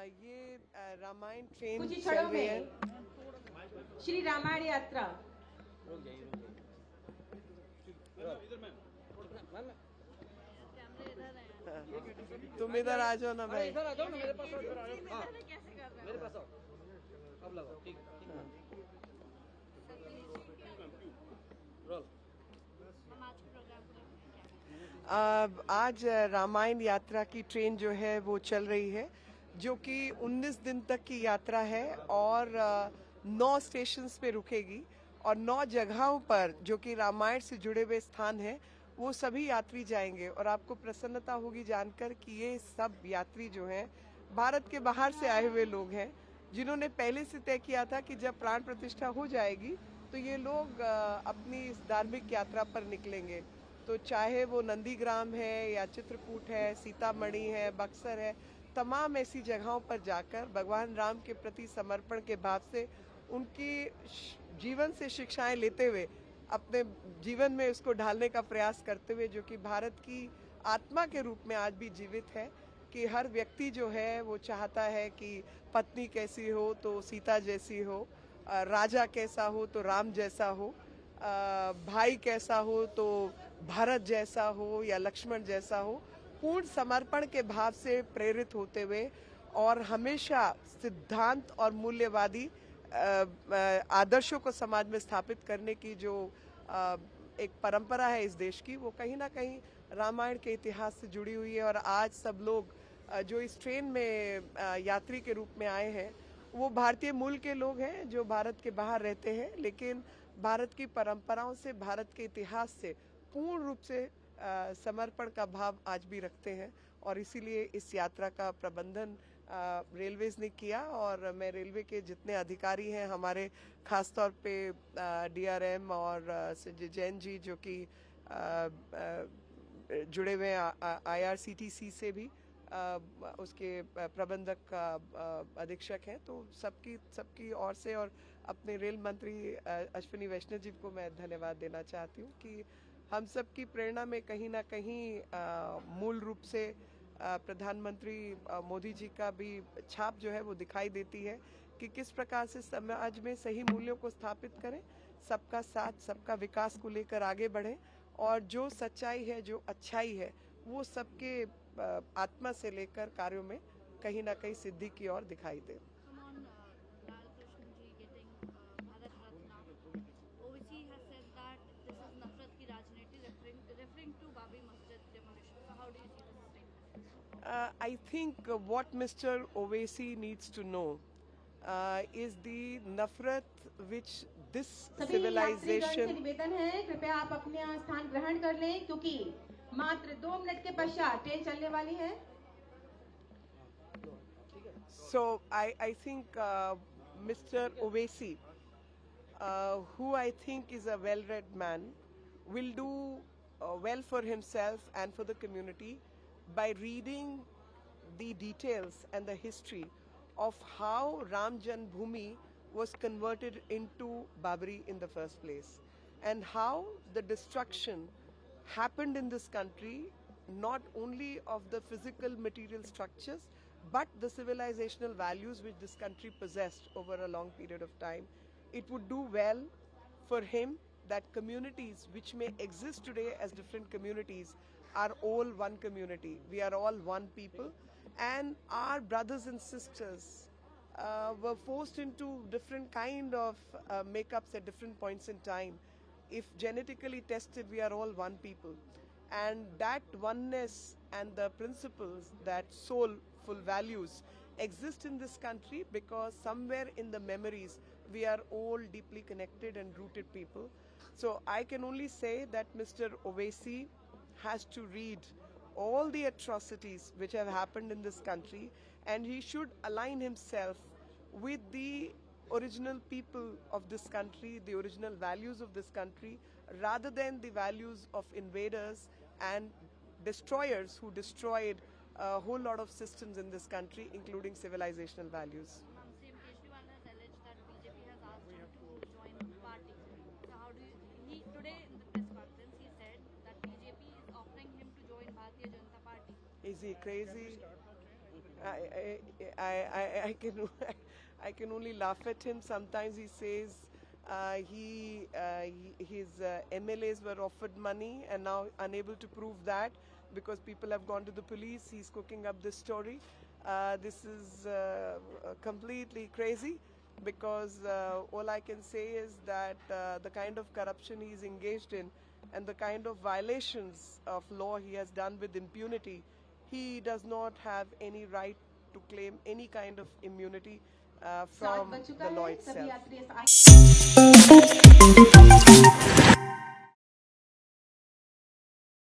ये रामायण ट्रेन कुछ ही चल क्षणों रही है। में श्री रामायण यात्रा तुम इधर आ जाओ ना भाई। इधर आ जाओ ना, मेरे पास आओ, इधर आ जाओ। हाँ, मेरे पास आओ, अब लगाओ। ठीक है, रोल। आज रामायण यात्रा की ट्रेन जो है वो चल रही है, जो कि 19 दिन तक की यात्रा है और 9 स्टेशंस पे रुकेगी और 9 जगहों पर जो कि रामायण से जुड़े हुए स्थान हैं वो सभी यात्री जाएंगे। और आपको प्रसन्नता होगी जानकर कि ये सब यात्री जो हैं भारत के बाहर से आए हुए लोग हैं, जिन्होंने पहले से तय किया था कि जब प्राण प्रतिष्ठा हो जाएगी तो ये लोग अपनी इस धार्मिक यात्रा पर निकलेंगे। तो चाहे वो नंदीग्राम है या चित्रकूट है, सीतामढ़ी है, बक्सर है, तमाम ऐसी जगहों पर जाकर भगवान राम के प्रति समर्पण के भाव से उनकी जीवन से शिक्षाएं लेते हुए अपने जीवन में उसको ढालने का प्रयास करते हुए, जो कि भारत की आत्मा के रूप में आज भी जीवित है कि हर व्यक्ति जो है वो चाहता है कि पत्नी कैसी हो तो सीता जैसी हो, राजा कैसा हो तो राम जैसा हो, भाई कैसा हो तो भरत जैसा हो या लक्ष्मण जैसा हो। पूर्ण समर्पण के भाव से प्रेरित होते हुए और हमेशा सिद्धांत और मूल्यवादी आदर्शों को समाज में स्थापित करने की जो एक परंपरा है इस देश की, वो कहीं ना कहीं रामायण के इतिहास से जुड़ी हुई है। और आज सब लोग जो इस ट्रेन में यात्री के रूप में आए हैं वो भारतीय मूल के लोग हैं जो भारत के बाहर रहते हैं, लेकिन भारत की परंपराओं से, भारत के इतिहास से पूर्ण रूप से समर्पण का भाव आज भी रखते हैं। और इसीलिए इस यात्रा का प्रबंधन रेलवेज ने किया और मैं रेलवे के जितने अधिकारी हैं हमारे, खासतौर पे डीआरएम और जैन जी जो कि जुड़े हुए हैं आईआरसीटीसी से भी, उसके प्रबंधक का अधीक्षक हैं, तो सबकी ओर से और अपने रेल मंत्री अश्विनी वैष्णव जी को मैं धन्यवाद देना चाहती हूँ कि हम सब की प्रेरणा में कहीं ना कहीं मूल रूप से प्रधानमंत्री मोदी जी का भी छाप जो है वो दिखाई देती है कि किस प्रकार से समाज में सही मूल्यों को स्थापित करें, सबका साथ, सबका विकास को लेकर आगे बढ़ें और जो सच्चाई है, जो अच्छाई है, वो सबके आत्मा से लेकर कार्यों में कहीं ना कहीं सिद्धि की ओर दिखाई दे। I think what Mr. Owaisi needs to know is the nafrat which this सभी यात्रीगण से civilization. निवेदन है, कृपया आप अपने स्थान ग्रहण कर लें क्योंकि मात्र 2 मिनट के पश्चात ट्रेन चलने वाली है। So I think Mr. Owaisi, who I think is a well-read man, will do well for himself and for the community by reading the details and the history of how Ram Janmabhoomi was converted into Babri in the first place, and how the destruction happened in this country, not only of the physical material structures, but the civilizational values which this country possessed over a long period of time. It would do well for him that communities which may exist today as different communities are all one community. We are all one people, and our brothers and sisters were forced into different kind of makeups at different points in time. If genetically tested, we are all one people, and that oneness and the principles, that soulful values exist in this country because somewhere in the memories we are all deeply connected and rooted people. So I can only say that Mr. Owaisi has to read all the atrocities which have happened in this country, and he should align himself with the original people of this country, the original values of this country, rather than the values of invaders and destroyers who destroyed a whole lot of systems in this country, including civilizational values. CM Kejriwal has alleged that BJP has asked him to join the party. So how do you, he today in the press conference he said that BJP is offering him to join Bharatiya Janata Party. Is he crazy? I can I can only laugh at him. Sometimes he says his MLAs were offered money and now unable to prove that because people have gone to the police. He's cooking up this story. This is completely crazy because all I can say is that the kind of corruption he's engaged in and the kind of violations of law he has done with impunity, he does not have any right to claim any kind of immunity 7 from बज चुका the law है। सभी itself. यात्री